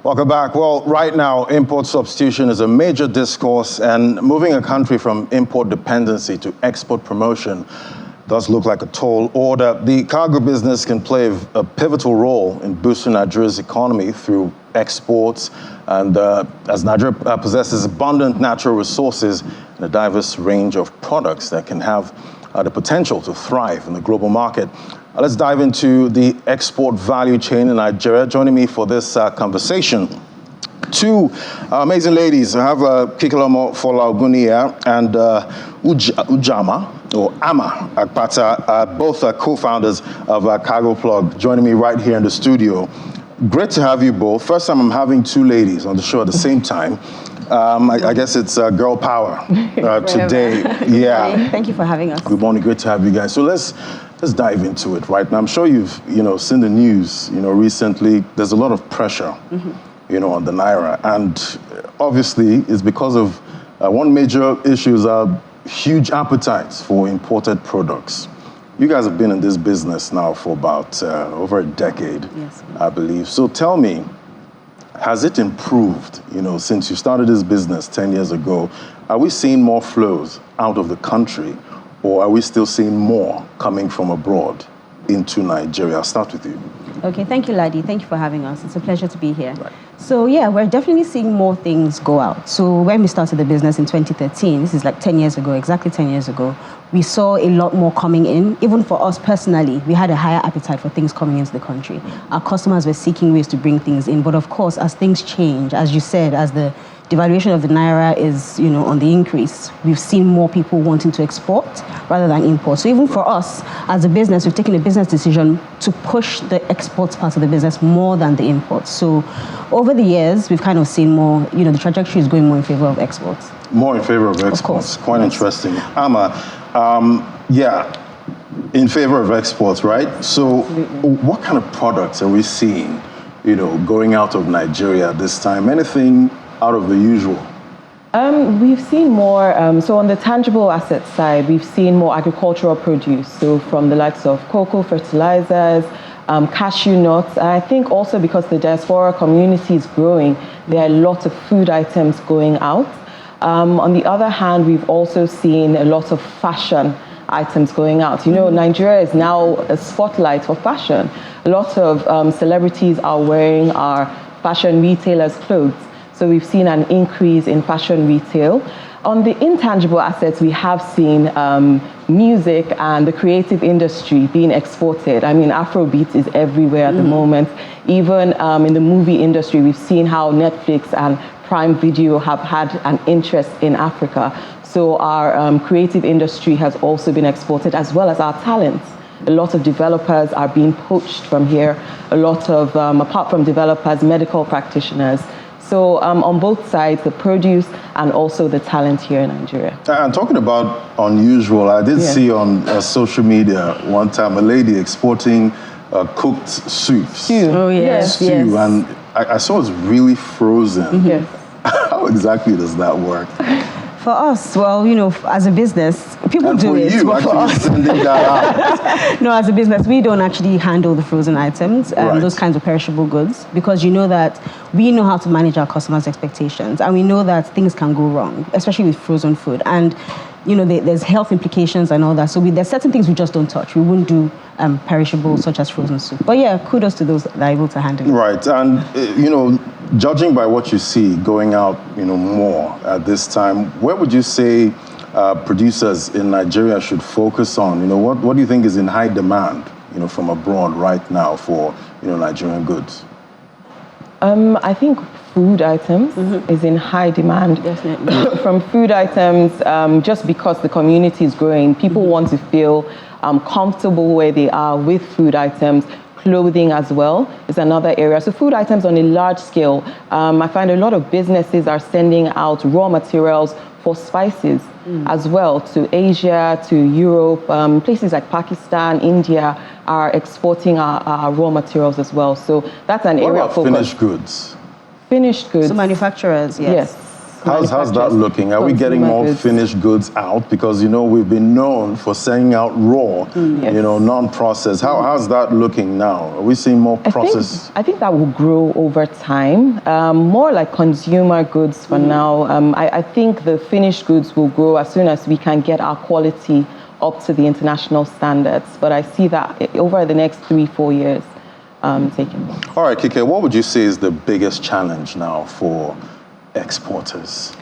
Welcome back. Well, right now, import substitution is a major discourse, and moving a country from import dependency to export promotion does look like a tall order. The cargo business can play a pivotal role in boosting Nigeria's economy through exports, and as Nigeria possesses abundant natural resources and a diverse range of products that can have the potential to thrive in the global market. Let's dive into the export value chain in Nigeria. Joining me for this conversation, two amazing ladies. I have Kikilomo Folaoguni here and Ujama, or Ama Akpata, both are co-founders of Cargo Plug, joining me right here in the studio. Great to have you both. First time I'm having two ladies on the show at the same time. I guess it's girl power today. Yeah. Thank you for having us. Good morning. Great to have you guys. So let's dive into it right now. I'm sure you've seen the news. Recently there's a lot of pressure, on the naira, and obviously it's because of one major issue is huge appetites for imported products. You guys have been in this business now for about over a decade, yes, I believe. So tell me, has it improved, since you started this business 10 years ago? Are we seeing more flows out of the country, or are we still seeing more coming from abroad into Nigeria? I'll start with you. Okay, thank you, Ladi. Thank you for having us. It's a pleasure to be here. Right. So yeah, we're definitely seeing more things go out. So when we started the business in 2013, this is like 10 years ago, exactly 10 years ago, we saw a lot more coming in. Even for us personally, we had a higher appetite for things coming into the country. Our customers were seeking ways to bring things in. But of course, as things change, as you said, as the devaluation of the naira is, on the increase, we've seen more people wanting to export rather than import. So even for us as a business, we've taken a business decision to push the exports part of the business more than the imports. So over the years, we've kind of seen more, the trajectory is going more in favor of exports. More in favor of exports. Of course. Quite interesting. Ama, in favor of exports, right? So what kind of products are we seeing, going out of Nigeria this time? Anything out of the usual? We've seen more, so on the tangible asset side, we've seen more agricultural produce. So from the likes of cocoa, fertilizers, cashew nuts. And I think also because the diaspora community is growing, there are a lot of food items going out. On the other hand, we've also seen a lot of fashion items going out. Nigeria is now a spotlight for fashion. A lot of celebrities are wearing our fashion retailers' clothes. So we've seen an increase in fashion retail. On the intangible assets, we have seen music and the creative industry being exported. I mean, Afrobeat is everywhere at the moment. Even in the movie industry, we've seen how Netflix and Prime Video have had an interest in Africa. So our creative industry has also been exported, as well as our talents. A lot of developers are being poached from here. A lot of, apart from developers, medical practitioners. So on both sides, the produce and also the talent here in Nigeria. And talking about unusual, I did see on social media one time a lady exporting cooked soups. Stew. Oh, yes. Stew, yes. and I saw it's really frozen. Yes. How exactly does that work? For us, well, as a business, people And do for it. you, But for actually us, sending that out. no, as a business, we don't actually handle the frozen items, Right. those kinds of perishable goods, because that we know how to manage our customers' expectations, and we know that things can go wrong, especially with frozen food. And there's health implications and all that. So there's certain things we just don't touch. We wouldn't do perishable, such as frozen soup. But yeah, kudos to those that are able to handle it. Right, and judging by what you see going out, more at this time, where would you say producers in Nigeria should focus on? What do you think is in high demand, from abroad right now for, Nigerian goods? I think food items is in high demand. Definitely. From food items, just because the community is growing, people want to feel comfortable where they are with food items. Clothing as well is another area. So food items on a large scale. I find a lot of businesses are sending out raw materials for spices as well to Asia, to Europe. Places like Pakistan, India are exporting our raw materials as well. So that's an area of focus. Finished goods? Finished goods. So manufacturers, yes. How's that looking? Are we getting more goods. finished goods out? Because, we've been known for sending out raw, Yes. non-processed. How's that looking now? Are we seeing more processed? I think that will grow over time. More like consumer goods for now. I think the finished goods will grow as soon as we can get our quality up to the international standards. But I see that over the next 3-4 years taking place. All right, Kike, what would you say is the biggest challenge now for exporters?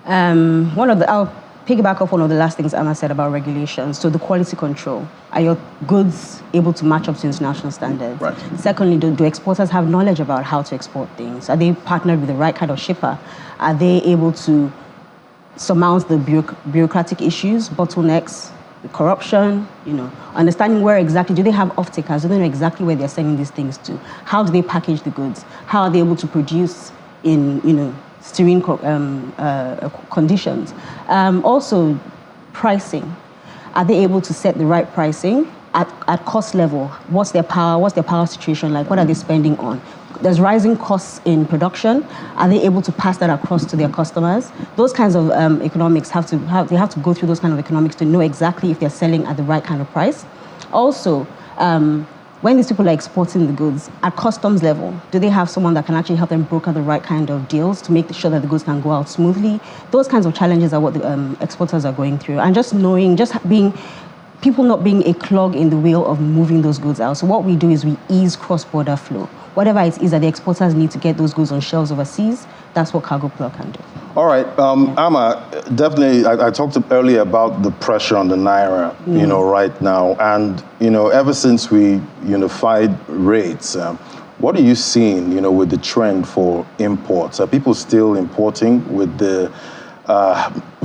I'll piggyback off one of the last things Amma said about regulations. So the quality control. Are your goods able to match up to international standards? Right. Secondly, do exporters have knowledge about how to export things? Are they partnered with the right kind of shipper? Are they able to surmount the bureaucratic issues, bottlenecks, the corruption, understanding where exactly, do they have off-takers? Do they know exactly where they're sending these things to? How do they package the goods? How are they able to produce in, serene conditions? Also, pricing. Are they able to set the right pricing at cost level? What's their power situation like? What are they spending on? There's rising costs in production. Are they able to pass that across to their customers? Those kinds of economics they have to go through those kind of economics to know exactly if they're selling at the right kind of price. Also, when these people are exporting the goods at customs level, do they have someone that can actually help them broker the right kind of deals to make sure that the goods can go out smoothly? Those kinds of challenges are what the exporters are going through. And people not being a clog in the wheel of moving those goods out. So what we do is we ease cross-border flow. Whatever it is that the exporters need to get those goods on shelves overseas, that's what Cargo Pro can do. All right, Amma, definitely, I talked earlier about the pressure on the Naira, right now. And, ever since we unified rates, what are you seeing, with the trend for imports? Are people still importing with the...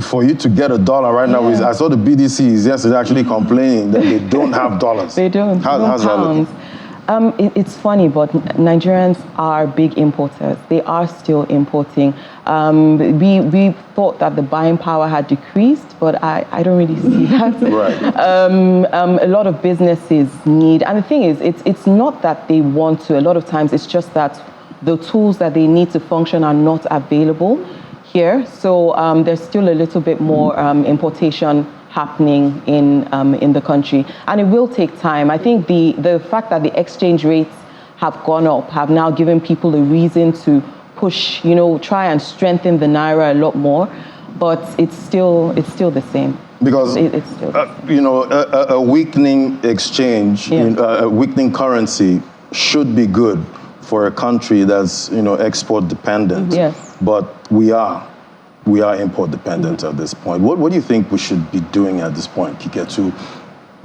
for you to get $1 right now, I saw the BDCs yesterday actually complaining that they don't have dollars. They don't. How's that looking? It's funny, but Nigerians are big importers. They are still importing. We thought that the buying power had decreased, but I don't really see that. Right. A lot of businesses need, and the thing is, it's not that they want to. A lot of times, it's just that the tools that they need to function are not available here. So there's still a little bit more importation happening in the country, and it will take time. I think the fact that the exchange rates have gone up have now given people a reason to push, try and strengthen the Naira a lot more, but it's still the same. Because it's still a weakening exchange, a weakening currency should be good for a country that's export dependent. Yes. But we are import dependent at this point. What do you think we should be doing at this point, Kike, to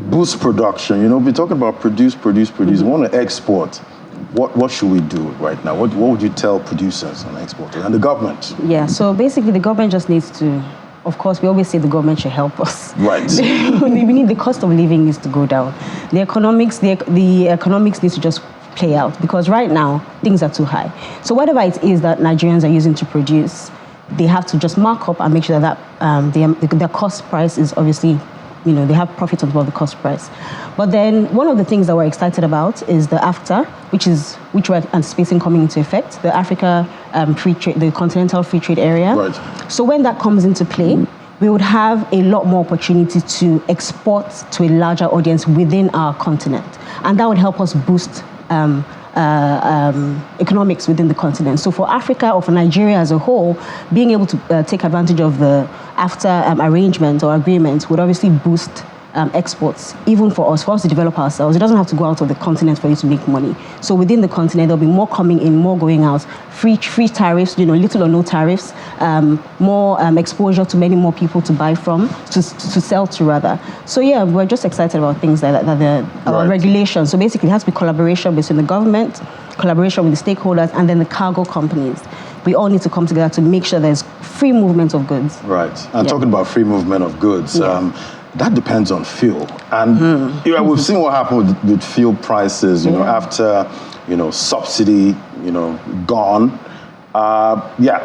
boost production? We're talking about produce. We want to export. What should we do right now? What would you tell producers and exporters and the government? Yeah, so basically the government just needs to, of course, we always say the government should help us. Right. We need the cost of living needs to go down. The economics needs to just play out, because right now things are too high. So whatever it is that Nigerians are using to produce, they have to just mark up and make sure that their cost price is obviously, they have profit on top of the cost price. But then one of the things that we're excited about is the AFTA, which we're anticipating coming into effect, the Africa free trade, the continental free trade area. Right. So when that comes into play, we would have a lot more opportunity to export to a larger audience within our continent, and that would help us boost economics within the continent. So for Africa, or for Nigeria as a whole, being able to take advantage of the AFTA arrangement or agreement would obviously boost exports, even for us to develop ourselves. It doesn't have to go out of the continent for you to make money. So within the continent, there'll be more coming in, more going out, free tariffs, little or no tariffs, more exposure to many more people to buy from, to sell to rather. So yeah, we're just excited about things like that, our regulations. So basically it has to be collaboration between the government, collaboration with the stakeholders, and then the cargo companies. We all need to come together to make sure there's free movement of goods. Right. And talking about free movement of goods, that depends on fuel. And we've seen what happened with fuel prices, after, subsidy, gone.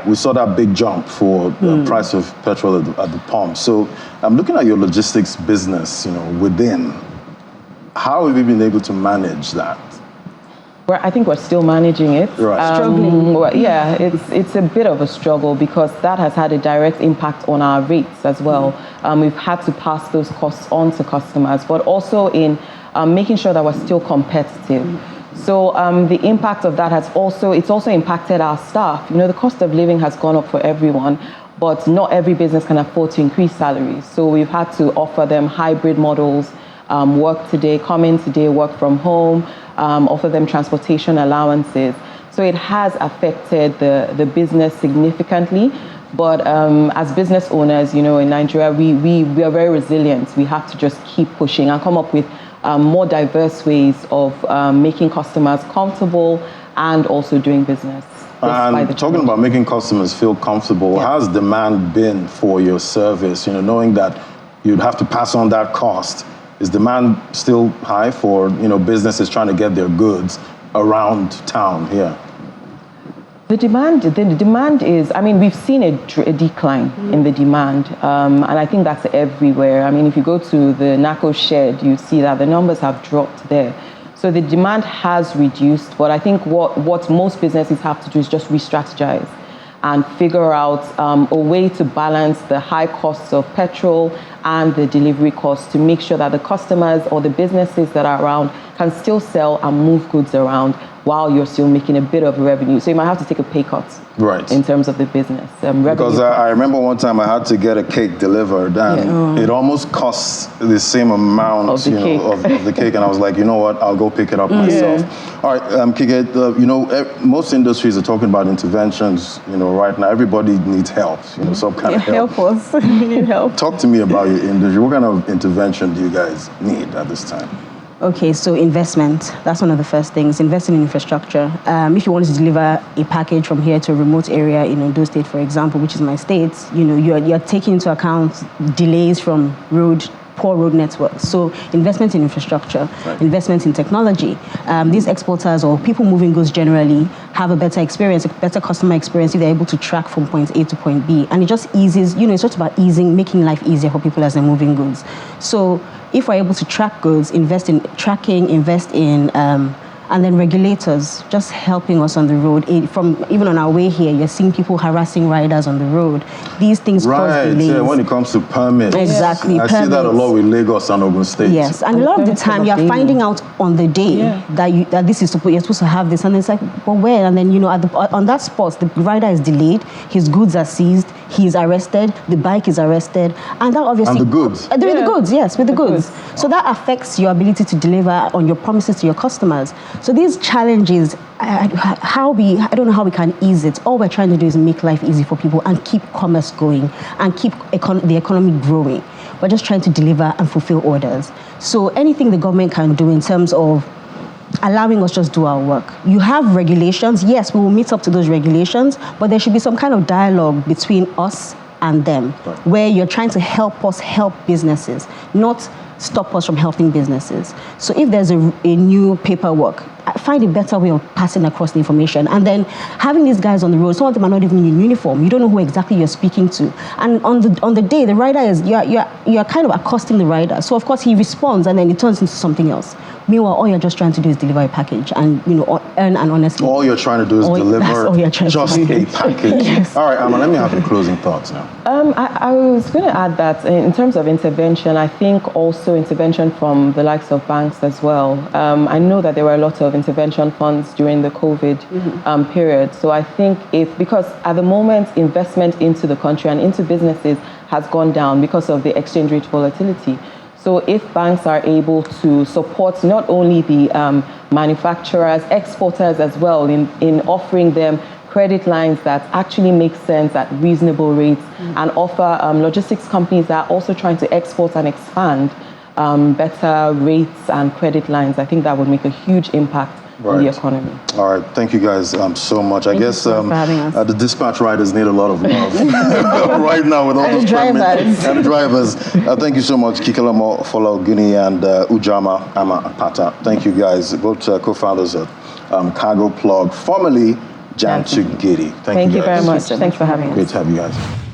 We saw that big jump for the price of petrol at the pump. So I'm looking at your logistics business, within. How have you been able to manage that? I think we're still managing it. Right. Struggling. Yeah, it's a bit of a struggle because that has had a direct impact on our rates as well. We've had to pass those costs on to customers, but also in making sure that we're still competitive. So the impact of that it's also impacted our staff. The cost of living has gone up for everyone, but not every business can afford to increase salaries. So we've had to offer them hybrid models, work today, come in today, work from home, offer them transportation allowances. So it has affected the business significantly. But as business owners, in Nigeria, we are very resilient. We have to just keep pushing and come up with more diverse ways of making customers comfortable and also doing business. And talking about making customers feel comfortable, how's demand been for your service? Knowing that you'd have to pass on that cost, is demand still high for businesses trying to get their goods around town here? The demand is, we've seen a decline in the demand, and I think that's everywhere. If you go to the NACO shed, you see that the numbers have dropped there. So the demand has reduced, but I think what most businesses have to do is just re-strategize and figure out a way to balance the high costs of petrol and the delivery costs to make sure that the customers or the businesses that are around can still sell and move goods around while you're still making a bit of revenue. So you might have to take a pay cut in terms of the business. Because I remember one time I had to get a cake delivered and it almost costs the same amount of the cake. And I was like, you know what, I'll go pick it up myself. All right, Kike, most industries are talking about interventions, right now. Everybody needs help, some kind of help. Help us. We need help. Talk to me about your industry. What kind of intervention do you guys need at this time? Okay, so investment. That's one of the first things. Investing in infrastructure. If you wanted to deliver a package from here to a remote area in Ondo State, for example, which is my state, you're taking into account delays from poor road networks. So investment in infrastructure, investment in technology. These exporters or people moving goods generally have a better experience, a better customer experience if they're able to track from point A to point B. And it just eases, it's just about making life easier for people as they're moving goods. So if we're able to track goods, invest in tracking, and then regulators just helping us on the road. Even on our way here, you're seeing people harassing riders on the road. These things cause delays. Yeah, when it comes to permits. Exactly. I see that a lot with Lagos and Ogun State. Yes, and a lot of the time you're finding out on the day that you're supposed to have this, and it's like, but where? And then on that spot, the rider is delayed, his goods are seized, he's arrested, the bike is arrested, and that obviously and the goods. With the goods, yes, with the goods. So that affects your ability to deliver on your promises to your customers. So these challenges, I don't know how we can ease it. All we're trying to do is make life easy for people and keep commerce going and keep the economy growing. We're just trying to deliver and fulfill orders. So anything the government can do in terms of allowing us just do our work. You have regulations. Yes, we will meet up to those regulations, but there should be some kind of dialogue between us and them, where you're trying to help us help businesses, not stop us from helping businesses. So if there's a new paperwork, find a better way of passing across the information. And then having these guys on the road, some of them are not even in uniform. You don't know who exactly you're speaking to. And on the day, the rider you're kind of accosting the rider. So of course he responds and then it turns into something else. Meanwhile, all you're just trying to do is deliver a package and earn an honest living. All you're trying to do is deliver just a package. Yes. All right, Amma, let me have your closing thoughts now. I was going to add that in terms of intervention, I think also intervention from the likes of banks as well. I know that there were a lot of intervention funds during the COVID period. So I think because at the moment investment into the country and into businesses has gone down because of the exchange rate volatility. So if banks are able to support not only the manufacturers, exporters as well in offering them credit lines that actually make sense at reasonable rates and offer logistics companies that are also trying to export and expand better rates and credit lines, I think that would make a huge impact in the economy. All right, thank you guys so much. I guess the dispatch riders need a lot of love right now with all those permits and drivers. Thank you so much, Kikelamo Fologuni and Ujama Amapata. Thank you guys, both co-founders of Cargo Plug, formerly Jantugiri. Thank you very much. Thanks for having us. Great to have you guys.